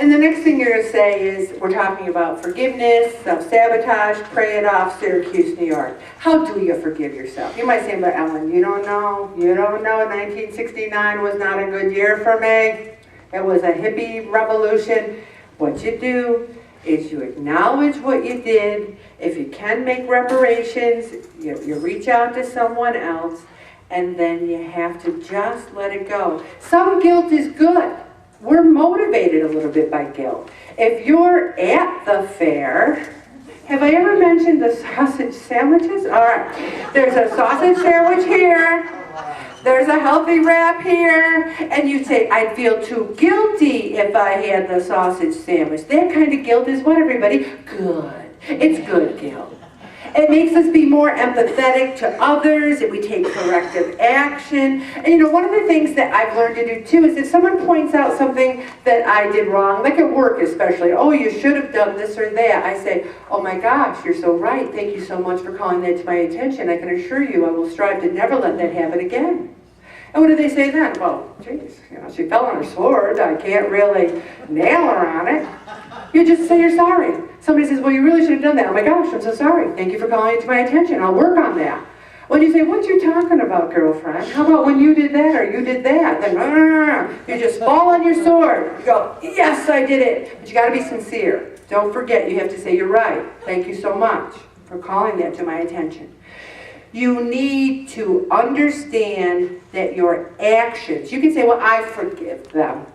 And the next thing you're going to say is, we're talking about forgiveness, self-sabotage, pray it off, Syracuse, New York. How do you forgive yourself? You might say, but Ellen, you don't know. 1969 was not a good year for me. It was a hippie revolution. What you do is you acknowledge what you did. If you can make reparations, you reach out to someone else, and then you have to just let it go. Some guilt is good. We're motivated a little bit by guilt. If you're at the fair, have I ever mentioned the sausage sandwiches? All right, there's a sausage sandwich here, there's a healthy wrap here, and you say, I'd feel too guilty if I had the sausage sandwich. That kind of guilt is what, everybody? Good. It's good guilt. It makes us be more empathetic to others, and we take corrective action. And one of the things that I've learned to do too is if someone points out something that I did wrong, like at work especially, oh, you should have done this or that, I say, oh my gosh, you're so right. Thank you so much for calling that to my attention. I can assure you I will strive to never let that happen again. And what do they say then? Well, geez, she fell on her sword. I can't really nail her on it. You just say you're sorry. Somebody says, well, you really should have done that. Oh my gosh, I'm so sorry. Thank you for calling it to my attention. I'll work on that. When you say, what you talking about, girlfriend? How about when you did that or you did that? Then you just fall on your sword. You go, yes, I did it. But you got to be sincere. Don't forget, you have to say, you're right. Thank you so much for calling that to my attention. You need to understand that your actions, you can say, well, I forgive them.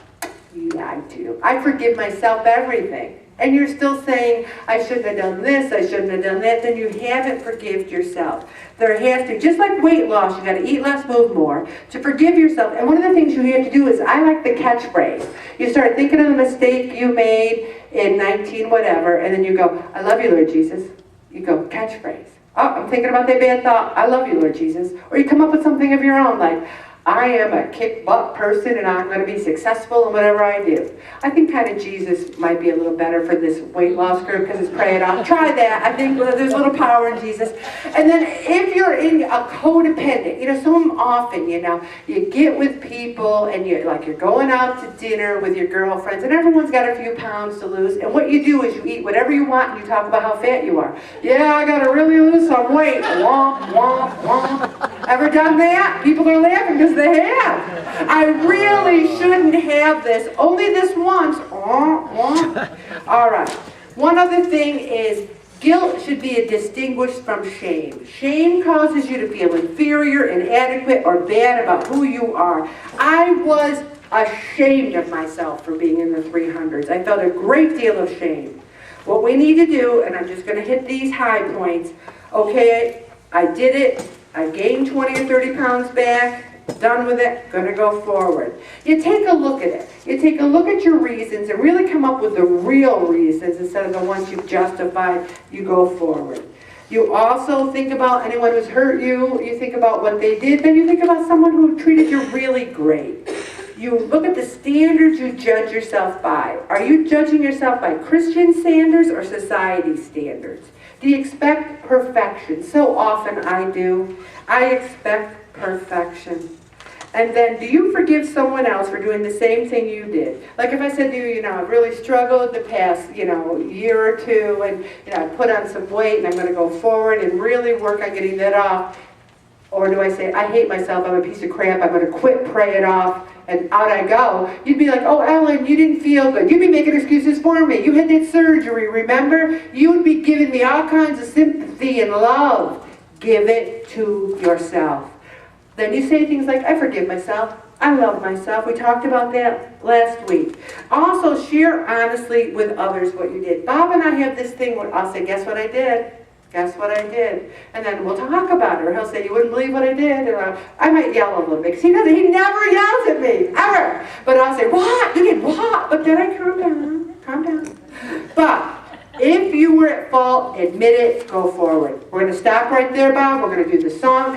Yeah, I do. I forgive myself everything. And you're still saying, I shouldn't have done this, I shouldn't have done that, then you haven't forgiven yourself. There has to, just like weight loss, you got to eat less, move more, to forgive yourself. And one of the things you have to do is, I like the catchphrase. You start thinking of the mistake you made in 19 whatever, and then you go, I love you, Lord Jesus. You go, catchphrase. Oh, I'm thinking about that bad thought. I love you, Lord Jesus. Or you come up with something of your own, like, I am a kick-butt person and I'm going to be successful in whatever I do. I think kind of Jesus might be a little better for this weight loss group because it's pray it off. Try that. I think there's a little power in Jesus. And then if you're in a codependent, so often, you get with people and you're going out to dinner with your girlfriends and everyone's got a few pounds to lose. And what you do is you eat whatever you want and you talk about how fat you are. Yeah, I got to really lose some weight. Womp, womp, womp. Ever done that? People are laughing because they have. I really shouldn't have this. Only this once. All right. One other thing is guilt should be distinguished from shame. Shame causes you to feel inferior, inadequate, or bad about who you are. I was ashamed of myself for being in the 300s. I felt a great deal of shame. What we need to do, and I'm just going to hit these high points. Okay, I did it. I gained 20 or 30 pounds back. Done with it, gonna go forward. You take a look at it. You take a look at your reasons and really come up with the real reasons instead of the ones you've justified. You go forward. You also think about anyone who's hurt you. You think about what they did. Then you think about someone who treated you really great. You look at the standards you judge yourself by. Are you judging yourself by Christian standards or society standards? Do you expect perfection? So often I do. I expect perfection. And then, do you forgive someone else for doing the same thing you did? Like if I said to you, I've really struggled the past, year or two, and, I put on some weight and I'm going to go forward and really work on getting that off. Or do I say, I hate myself, I'm a piece of crap, I'm going to quit, pray it off, and out I go? You'd be like, oh, Ellen, you didn't feel good. You'd be making excuses for me. You had that surgery, remember? You would be giving me all kinds of sympathy and love. Give it to yourself. Then you say things like, I forgive myself. I love myself. We talked about that last week. Also, share honestly with others what you did. Bob and I have this thing where I'll say, guess what I did? Guess what I did? And then we'll talk about it. Or he'll say, you wouldn't believe what I did. And I might yell a little bit. Because he never yells at me, ever. But I'll say, what? You did what? But then I calm down. But if you were at fault, admit it, go forward. We're going to stop right there, Bob. We're going to do the song.